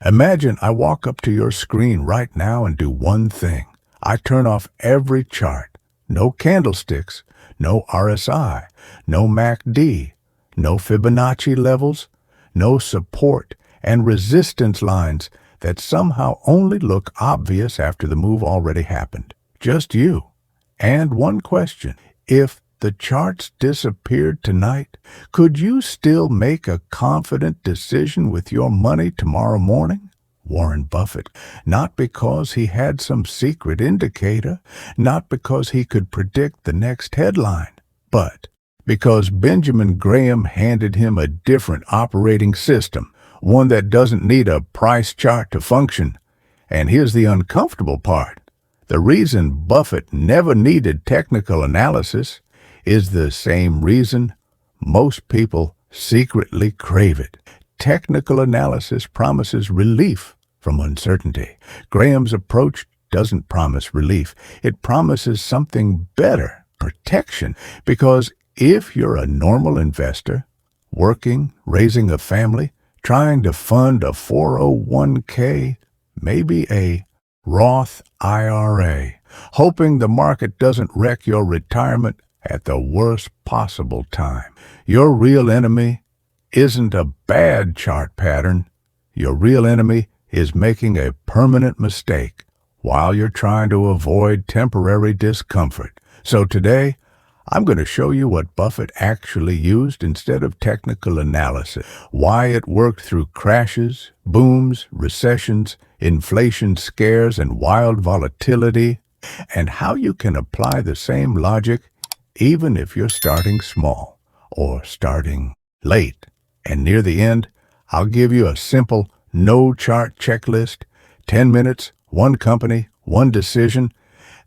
Imagine I walk up to your screen right now and do one thing. I turn off every chart. No candlesticks, no RSI, no MACD, no Fibonacci levels, no support and resistance lines that somehow only look obvious after the move already happened. Just you. And one question. If the charts disappeared tonight, could you still make a confident decision with your money tomorrow morning? Warren Buffett, not because he had some secret indicator, not because he could predict the next headline, but because Benjamin Graham handed him a different operating system, one that doesn't need a price chart to function. And here's the uncomfortable part. The reason Buffett never needed technical analysis is the same reason most people secretly crave it. Technical analysis promises relief from uncertainty. Graham's approach doesn't promise relief. It promises something better, protection, because if you're a normal investor, working, raising a family, trying to fund a 401k, maybe a Roth IRA, hoping the market doesn't wreck your retirement at the worst possible time, your real enemy isn't a bad chart pattern. Your real enemy is making a permanent mistake while you're trying to avoid temporary discomfort. So today, I'm going to show you what Buffett actually used instead of technical analysis, why it worked through crashes, booms, recessions, inflation scares, and wild volatility, and how you can apply the same logic even if you're starting small or starting late. And near the end, I'll give you a simple no-chart checklist, 10 minutes, one company, one decision,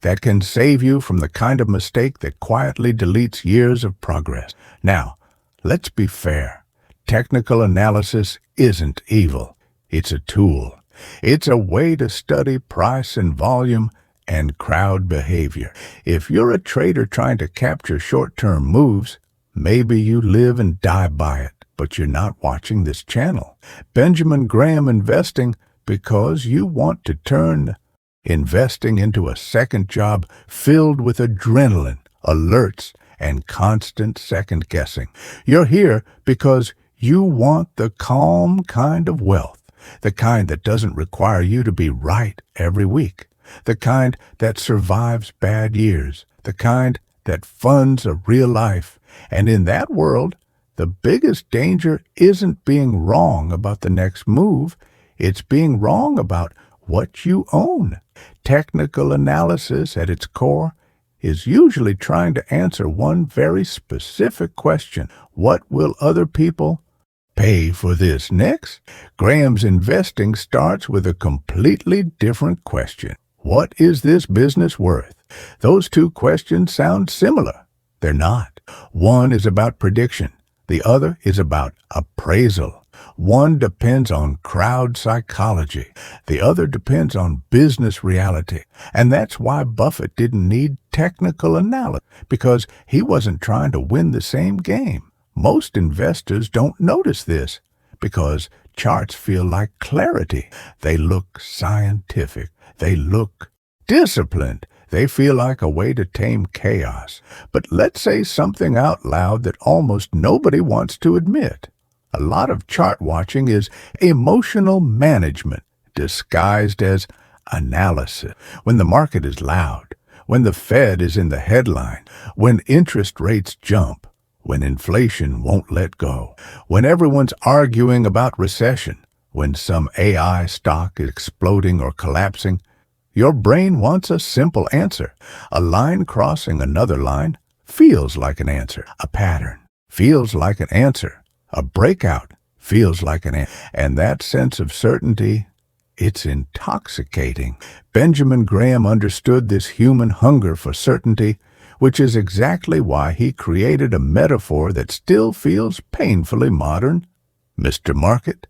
that can save you from the kind of mistake that quietly deletes years of progress. Now, let's be fair. Technical analysis isn't evil. It's a tool. It's a way to study price and volume and crowd behavior. If you're a trader trying to capture short-term moves, maybe you live and die by it, but you're not watching this channel. Benjamin Graham investing because you want to turn investing into a second job filled with adrenaline, alerts, and constant second-guessing. You're here because you want the calm kind of wealth, the kind that doesn't require you to be right every week, the kind that survives bad years, the kind that funds a real life. And in that world, the biggest danger isn't being wrong about the next move, it's being wrong about what you own. Technical analysis at its core is usually trying to answer one very specific question. What will other people pay for this next? Graham's investing starts with a completely different question. What is this business worth? Those two questions sound similar. They're not. One is about prediction. The other is about appraisal. One depends on crowd psychology. The other depends on business reality. And that's why Buffett didn't need technical analysis, because he wasn't trying to win the same game. Most investors don't notice this because charts feel like clarity. They look scientific. They look disciplined. They feel like a way to tame chaos. But let's say something out loud that almost nobody wants to admit. A lot of chart watching is emotional management disguised as analysis. When the market is loud, when the Fed is in the headline, when interest rates jump, when inflation won't let go, when everyone's arguing about recession, when some AI stock is exploding or collapsing, your brain wants a simple answer. A line crossing another line feels like an answer. A pattern feels like an answer. A breakout feels like an answer. And that sense of certainty, it's intoxicating. Benjamin Graham understood this human hunger for certainty, which is exactly why he created a metaphor that still feels painfully modern. Mr. Market.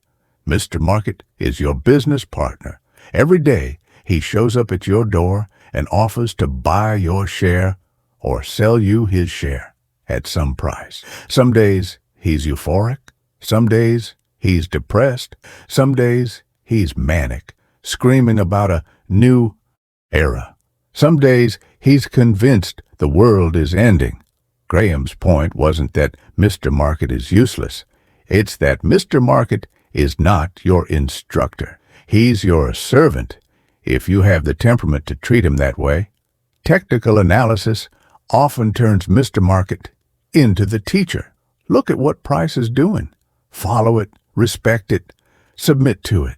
Mr. Market is your business partner. Every day, he shows up at your door and offers to buy your share or sell you his share at some price. Some days, he's euphoric. Some days, he's depressed. Some days, he's manic, screaming about a new era. Some days he's convinced the world is ending. Graham's point wasn't that Mr. Market is useless. It's that Mr. Market is not your instructor. He's your servant, if you have the temperament to treat him that way. Technical analysis often turns Mr. Market into the teacher. Look at what price is doing. Follow it, respect it, submit to it.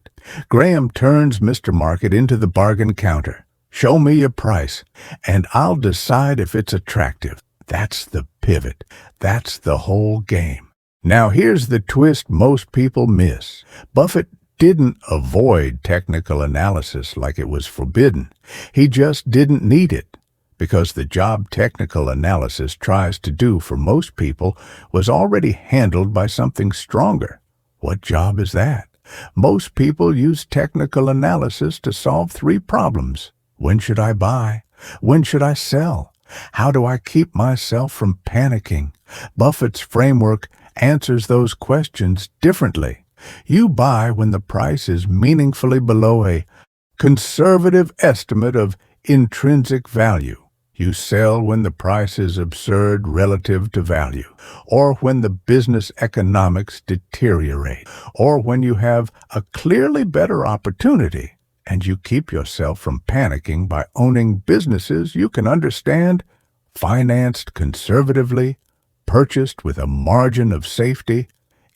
Graham turns Mr. Market into the bargain counter. Show me your price, and I'll decide if it's attractive. That's the pivot. That's the whole game. Now here's the twist most people miss. Buffett didn't avoid technical analysis like it was forbidden. He just didn't need it, because the job technical analysis tries to do for most people was already handled by something stronger. What job is that? Most people use technical analysis to solve three problems. When should I buy? When should I sell? How do I keep myself from panicking? Buffett's framework answers those questions differently. You buy when the price is meaningfully below a conservative estimate of intrinsic value. You sell when the price is absurd relative to value, or when the business economics deteriorate, or when you have a clearly better opportunity, and you keep yourself from panicking by owning businesses you can understand, financed conservatively, purchased with a margin of safety,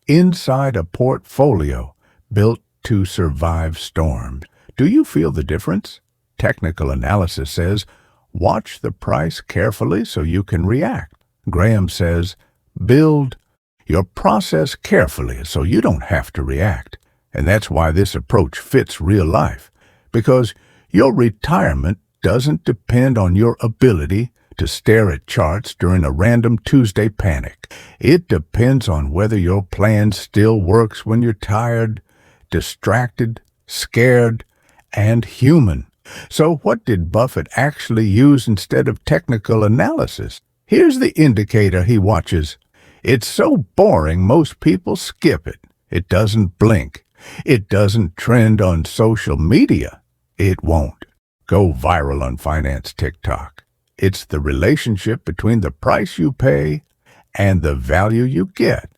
inside a portfolio built to survive storms. Do you feel the difference? Technical analysis says, watch the price carefully so you can react. Graham says, build your process carefully so you don't have to react. And that's why this approach fits real life, because your retirement doesn't depend on your ability to stare at charts during a random Tuesday panic. It depends on whether your plan still works when you're tired, distracted, scared, and human. So what did Buffett actually use instead of technical analysis? Here's the indicator he watches. It's so boring most people skip it. It doesn't blink. It doesn't trend on social media. It won't go viral on finance TikTok. It's the relationship between the price you pay and the value you get.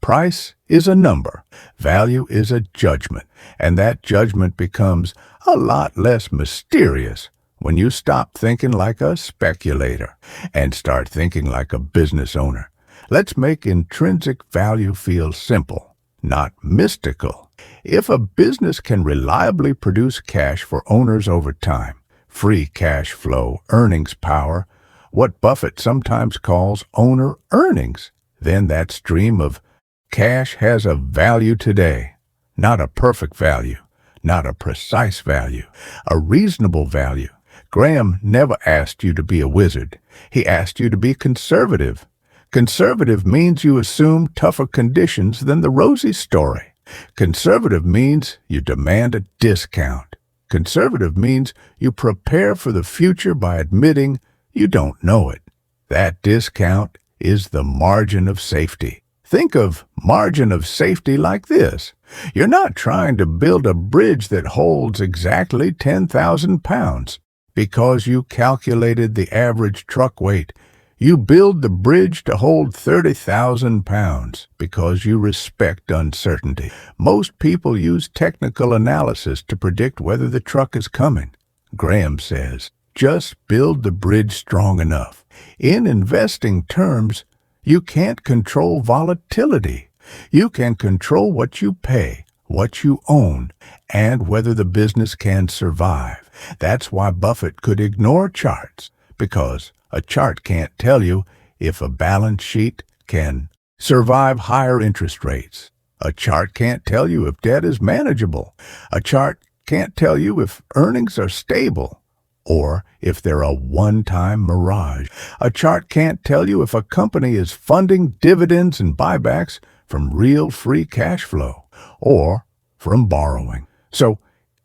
Price is a number. Value is a judgment. And that judgment becomes a lot less mysterious when you stop thinking like a speculator and start thinking like a business owner. Let's make intrinsic value feel simple, not mystical. If a business can reliably produce cash for owners over time, free cash flow, earnings power, what Buffett sometimes calls owner earnings, then that stream of cash has a value today, not a perfect value, not a precise value, a reasonable value. Graham never asked you to be a wizard. He asked you to be conservative. Conservative means you assume tougher conditions than the rosy story. Conservative means you demand a discount. Conservative means you prepare for the future by admitting you don't know it. That discount is the margin of safety. Think of margin of safety like this. You're not trying to build a bridge that holds exactly 10,000 pounds because you calculated the average truck weight. You build the bridge to hold 30,000 pounds because you respect uncertainty. Most people use technical analysis to predict whether the truck is coming. Graham says, just build the bridge strong enough. In investing terms, you can't control volatility. You can control what you pay, what you own, and whether the business can survive. That's why Buffett could ignore charts, because a chart can't tell you if a balance sheet can survive higher interest rates. A chart can't tell you if debt is manageable. A chart can't tell you if earnings are stable or if they're a one-time mirage. A chart can't tell you if a company is funding dividends and buybacks from real free cash flow or from borrowing. So,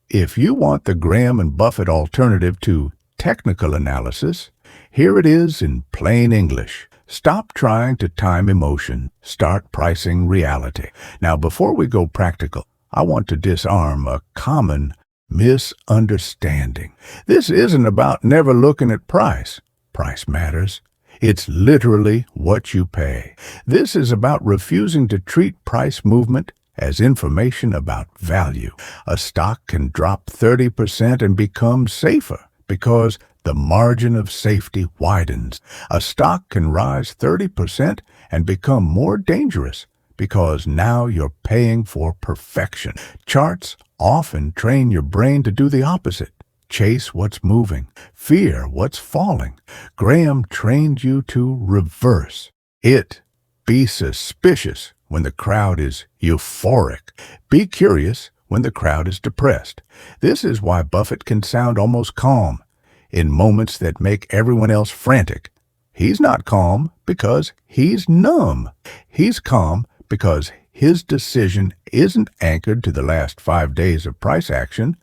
if you want the Graham and Buffett alternative to technical analysis, here it is in plain English. Stop trying to time emotion. Start pricing reality. Now, before we go practical, I want to disarm a common misunderstanding. This isn't about never looking at price. Price matters. It's literally what you pay. This is about refusing to treat price movement as information about value. A stock can drop 30% and become safer because the margin of safety widens. A stock can rise 30% and become more dangerous because now you're paying for perfection. Charts often train your brain to do the opposite. Chase what's moving, fear what's falling. Graham trained you to reverse it. Be suspicious when the crowd is euphoric. Be curious when the crowd is depressed. This is why Buffett can sound almost calm in moments that make everyone else frantic. He's not calm because he's numb. He's calm because his decision isn't anchored to the last 5 days of price action.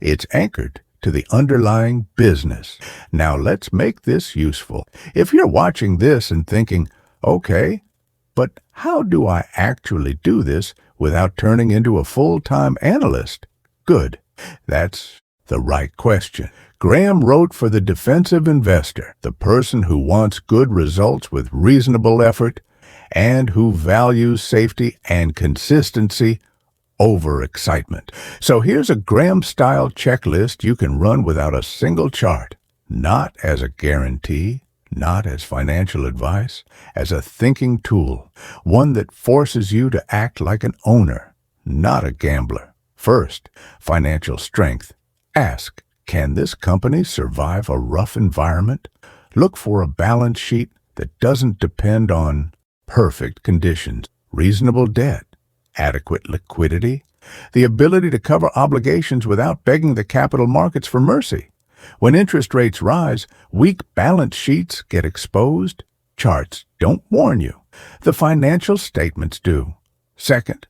It's anchored to the underlying business. Now let's make this useful. If you're watching this and thinking, okay, but how do I actually do this without turning into a full-time analyst? Good. That's the right question. Graham wrote for the defensive investor, the person who wants good results with reasonable effort and who values safety and consistency over excitement. So here's a Graham-style checklist you can run without a single chart, not as a guarantee, not as financial advice, as a thinking tool, one that forces you to act like an owner, not a gambler. First, financial strength. Ask, can this company survive a rough environment? Look for a balance sheet that doesn't depend on perfect conditions, reasonable debt, adequate liquidity, the ability to cover obligations without begging the capital markets for mercy. When interest rates rise, weak balance sheets get exposed. Charts don't warn you. The financial statements do. Second,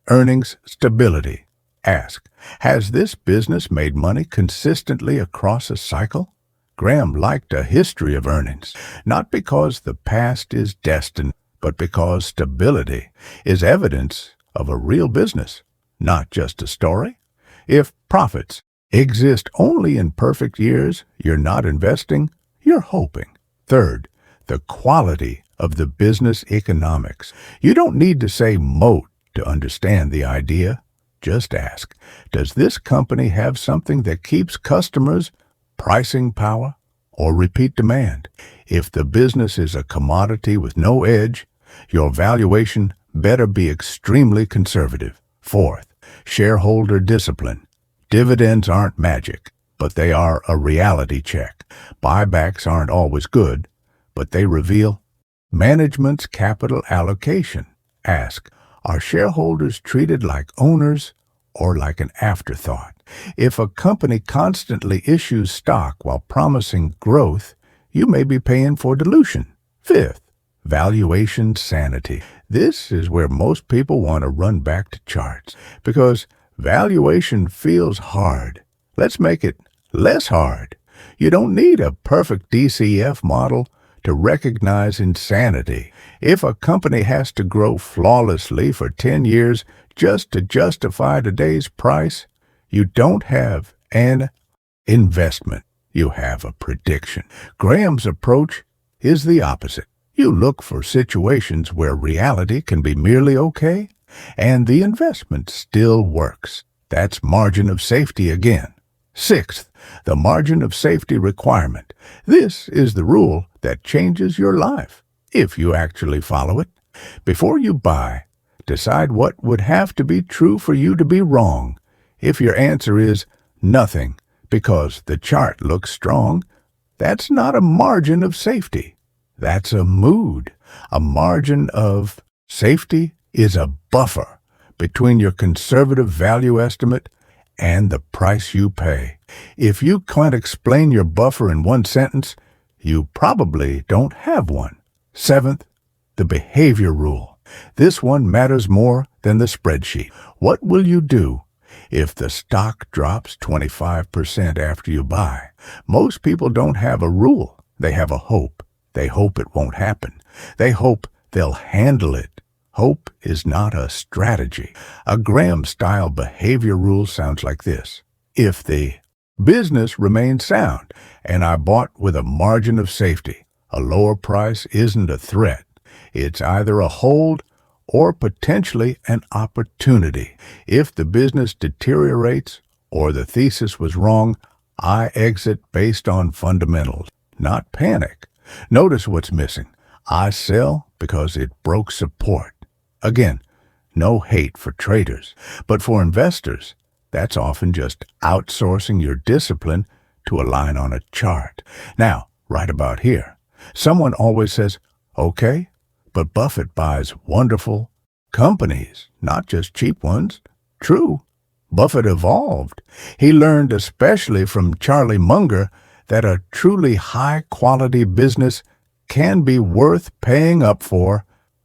earnings stability. Ask, has this business made money consistently across a cycle? Graham liked a history of earnings, not because the past is destined, but because stability is evidence of a real business, not just a story. If profits exist only in perfect years, you're not investing, you're hoping. Third, the quality of the business economics. You don't need to say moat to understand the idea. Just ask, does this company have something that keeps customers, pricing power, or repeat demand? If the business is a commodity with no edge, your valuation better be extremely conservative. Fourth, shareholder discipline. Dividends aren't magic, but they are a reality check. Buybacks aren't always good, but they reveal management's capital allocation. Ask, are shareholders treated like owners or like an afterthought? If a company constantly issues stock while promising growth, you may be paying for dilution. Fifth, valuation sanity. This is where most people want to run back to charts because valuation feels hard. Let's make it less hard. You don't need a perfect DCF model to recognize insanity. If a company has to grow flawlessly for 10 years just to justify today's price, you don't have an investment. You have a prediction. Graham's approach is the opposite. You look for situations where reality can be merely okay, and the investment still works. That's margin of safety again. Sixth, the margin of safety requirement. This is the rule that changes your life, if you actually follow it. Before you buy, decide what would have to be true for you to be wrong. If your answer is nothing because the chart looks strong, that's not a margin of safety. That's a mood. A margin of safety is a buffer between your conservative value estimate and the price you pay. If you can't explain your buffer in one sentence, you probably don't have one. Seventh, the behavior rule. This one matters more than the spreadsheet. What will you do if the stock drops 25% after you buy? Most people don't have a rule. They have a hope. They hope it won't happen. They hope they'll handle it. Hope is not a strategy. A Graham-style behavior rule sounds like this. If the business remains sound and I bought with a margin of safety, a lower price isn't a threat. It's either a hold or potentially an opportunity. If the business deteriorates or the thesis was wrong, I exit based on fundamentals, not panic. Notice what's missing. I sell because it broke support. Again, no hate for traders, but for investors, that's often just outsourcing your discipline to a line on a chart. Now, right about here, someone always says, okay, but Buffett buys wonderful companies, not just cheap ones. True, Buffett evolved. He learned, especially from Charlie Munger, that a truly high-quality business can be worth paying up for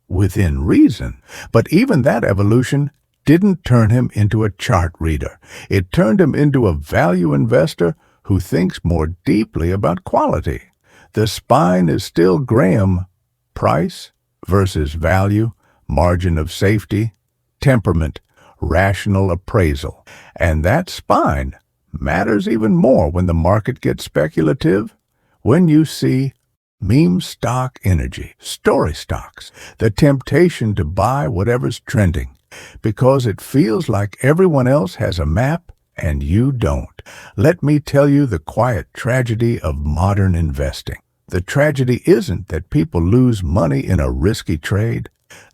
within reason. But even that evolution didn't turn him into a chart reader. It turned him into a value investor who thinks more deeply about quality. The spine is still Graham: price versus value, margin of safety, temperament, rational appraisal. And that spine matters even more when the market gets speculative. When you see meme stock energy, story stocks, the temptation to buy whatever's trending because it feels like everyone else has a map and you don't. Let me tell you the quiet tragedy of modern investing. The tragedy isn't that people lose money in a risky trade.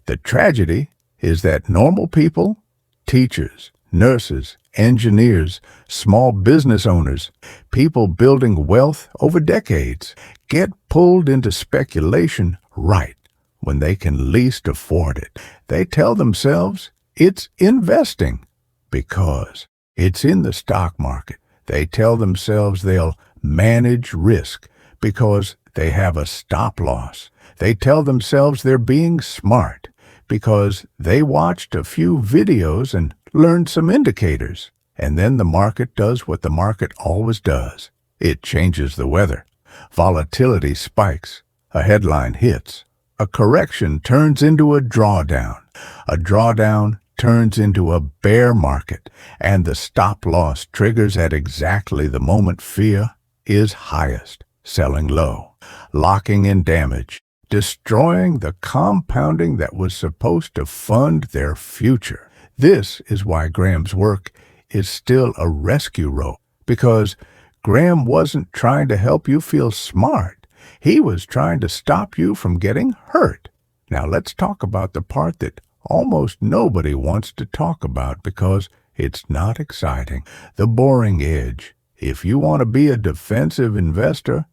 The tragedy is that normal people, teachers, nurses, engineers, small business owners, people building wealth over decades, get pulled into speculation right when they can least afford it. They tell themselves it's investing because it's in the stock market. They tell themselves they'll manage risk because they have a stop loss. They tell themselves they're being smart because they watched a few videos and learned some indicators. And then the market does what the market always does. It changes the weather. Volatility spikes. A headline hits. A correction turns into a drawdown. A drawdown turns into a bear market. And the stop loss triggers at exactly the moment fear is highest, selling low, locking in damage, destroying the compounding that was supposed to fund their future. This is why Graham's work is still a rescue rope, because Graham wasn't trying to help you feel smart. He was trying to stop you from getting hurt. Now let's talk about the part that almost nobody wants to talk about because it's not exciting. The boring edge. If you want to be a defensive investor,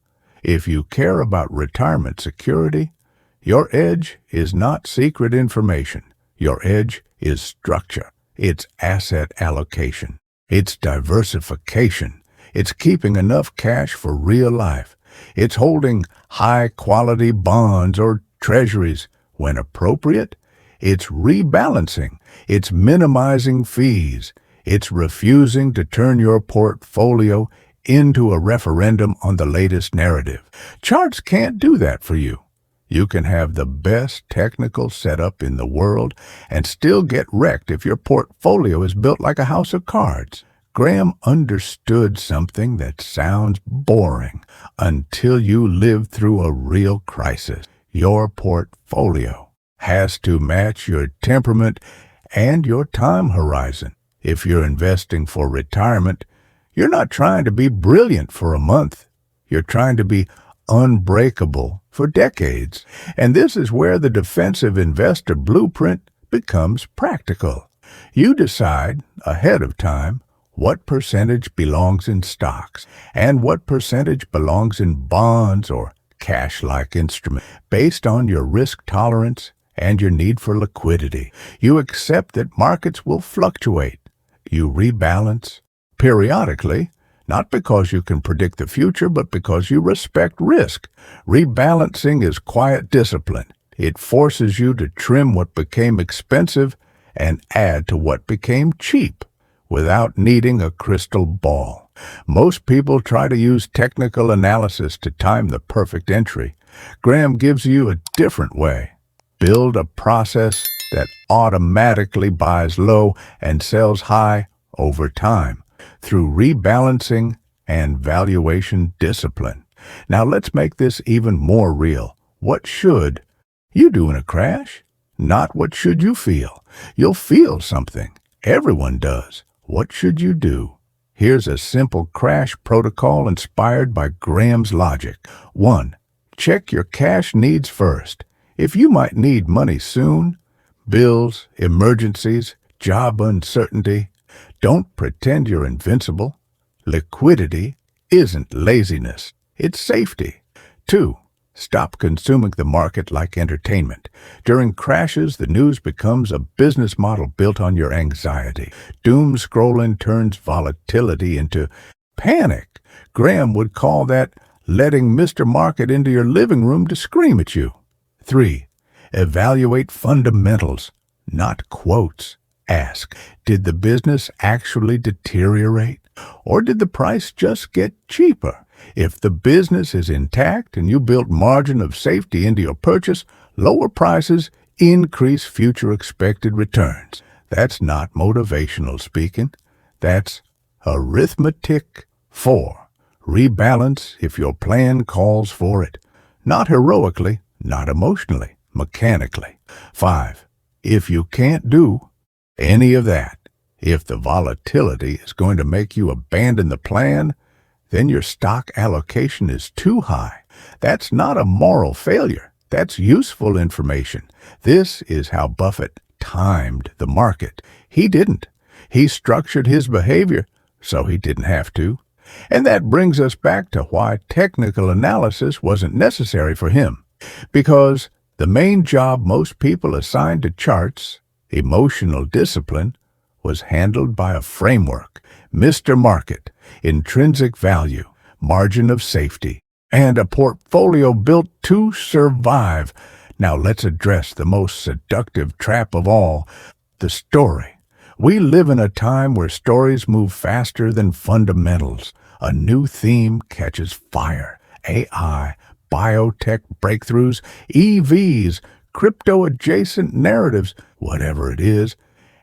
if you care about retirement security, your edge is not secret information. Your edge is structure. It's asset allocation. It's diversification. It's keeping enough cash for real life. It's holding high-quality bonds or treasuries when appropriate. It's rebalancing. It's minimizing fees. It's refusing to turn your portfolio into a referendum on the latest narrative. Charts can't do that for you. You can have the best technical setup in the world and still get wrecked if your portfolio is built like a house of cards. Graham understood something that sounds boring until you live through a real crisis. Your portfolio has to match your temperament and your time horizon. If you're investing for retirement, you're not trying to be brilliant for a month. You're trying to be unbreakable for decades. And this is where the defensive investor blueprint becomes practical. You decide ahead of time what percentage belongs in stocks and what percentage belongs in bonds or cash-like instruments based on your risk tolerance and your need for liquidity. You accept that markets will fluctuate. You rebalance periodically, not because you can predict the future, but because you respect risk. Rebalancing is quiet discipline. It forces you to trim what became expensive and add to what became cheap without needing a crystal ball. Most people try to use technical analysis to time the perfect entry. Graham gives you a different way. Build a process that automatically buys low and sells high over time through rebalancing and valuation discipline. Now let's make this even more real. What should you do in a crash? Not what should you feel. You'll feel something. Everyone does. What should you do? Here's a simple crash protocol inspired by Graham's logic. 1. Check your cash needs first. If you might need money soon, bills, emergencies, job uncertainty, don't pretend you're invincible. Liquidity isn't laziness. It's safety. 2. Stop consuming the market like entertainment. During crashes, the news becomes a business model built on your anxiety. Doom scrolling turns volatility into panic. Graham would call that letting Mr. Market into your living room to scream at you. 3. Evaluate fundamentals, not quotes. Ask, did the business actually deteriorate? Or did the price just get cheaper? If the business is intact and you built margin of safety into your purchase, lower prices increase future expected returns. That's not motivational speaking. That's arithmetic. 4. Rebalance if your plan calls for it. Not heroically, not emotionally, mechanically. 5. If you can't do any of that, if the volatility is going to make you abandon the plan, then your stock allocation is too high. That's not a moral failure. That's useful information. This is how Buffett timed the market. He didn't. He structured his behavior so he didn't have to. And that brings us back to why technical analysis wasn't necessary for him. Because the main job most people assigned to charts, emotional discipline, was handled by a framework, Mr. Market, intrinsic value, margin of safety, and a portfolio built to survive. Now let's address the most seductive trap of all, the story. We live in a time where stories move faster than fundamentals. A new theme catches fire. AI, biotech breakthroughs, EVs, crypto-adjacent narratives, whatever it is.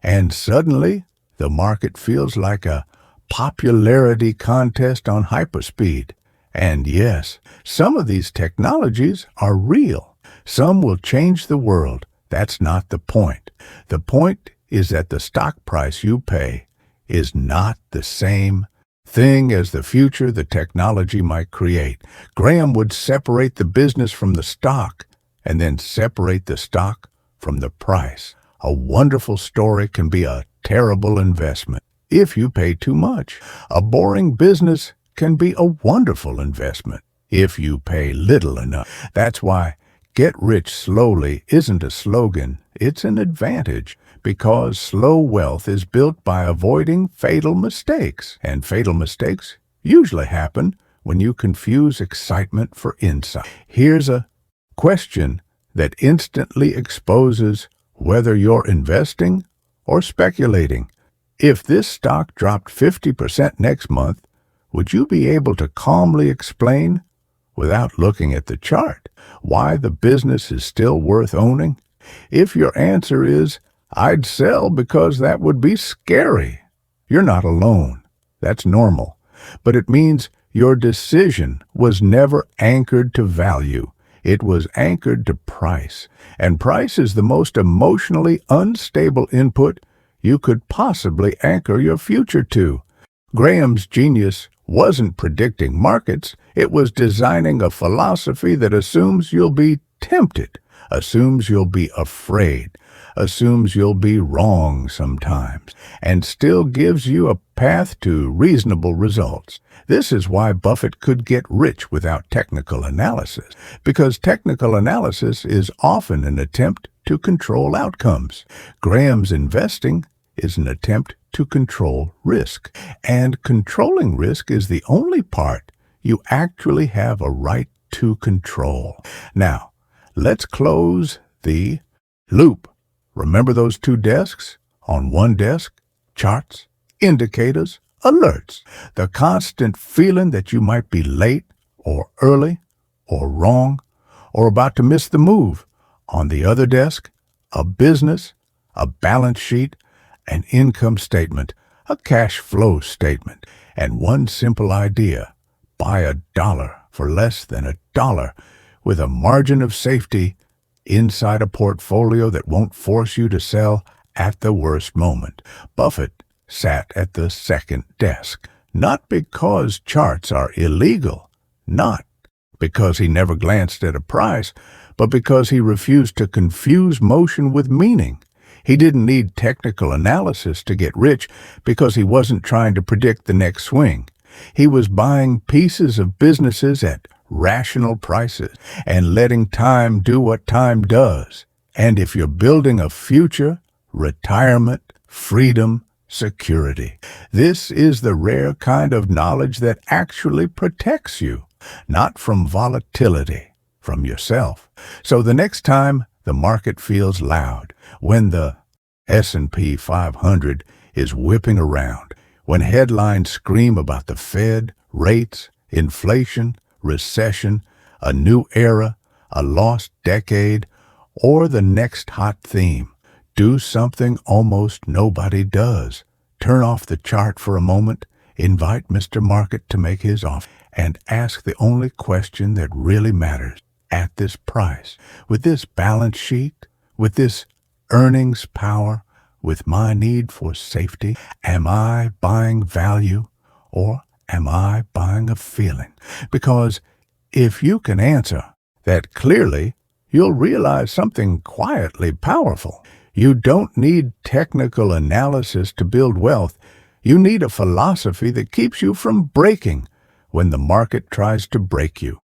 And suddenly, the market feels like a popularity contest on hyperspeed. And yes, some of these technologies are real. Some will change the world. That's not the point. The point is that the stock price you pay is not the same thing as the future the technology might create. Graham would separate the business from the stock and then separate the stock from the price. A wonderful story can be a terrible investment if you pay too much. A boring business can be a wonderful investment if you pay little enough. That's why get rich slowly isn't a slogan, it's an advantage, because slow wealth is built by avoiding fatal mistakes. And fatal mistakes usually happen when you confuse excitement for insight. Here's a question that instantly exposes whether you're investing or speculating. If this stock dropped 50% next month, would you be able to calmly explain, without looking at the chart, why the business is still worth owning? If your answer is, I'd sell because that would be scary, you're not alone. That's normal. But it means your decision was never anchored to value. It was anchored to price. And price is the most emotionally unstable input you could possibly anchor your future to. Graham's genius wasn't predicting markets. It was designing a philosophy that assumes you'll be tempted, assumes you'll be afraid, assumes you'll be wrong sometimes, and still gives you a path to reasonable results. This is why Buffett could get rich without technical analysis, because technical analysis is often an attempt to control outcomes. Graham's investing is an attempt to control risk, and controlling risk is the only part you actually have a right to control. Now, let's close the loop. Remember those two desks? On one desk, charts, indicators, alerts. The constant feeling that you might be late or early or wrong or about to miss the move. On the other desk, a business, a balance sheet, an income statement, a cash flow statement, and one simple idea: buy $1 for less than $1 with a margin of safety inside a portfolio that won't force you to sell at the worst moment. Buffett sat at the second desk, not because charts are illegal, not because he never glanced at a price, but because he refused to confuse motion with meaning. He didn't need technical analysis to get rich because he wasn't trying to predict the next swing. He was buying pieces of businesses at rational prices and letting time do what time does. And if you're building a future, retirement, freedom, security, this is the rare kind of knowledge that actually protects you, not from volatility, from yourself. So the next time the market feels loud, when the S&P 500 is whipping around, when headlines scream about the Fed, rates, inflation, recession, a new era, a lost decade, or the next hot theme, do something almost nobody does. Turn off the chart for a moment, invite Mr. Market to make his offer, and ask the only question that really matters. At this price, with this balance sheet, with this earnings power, with my need for safety, am I buying value or am I buying a feeling? Because if you can answer that clearly, you'll realize something quietly powerful. You don't need technical analysis to build wealth. You need a philosophy that keeps you from breaking when the market tries to break you.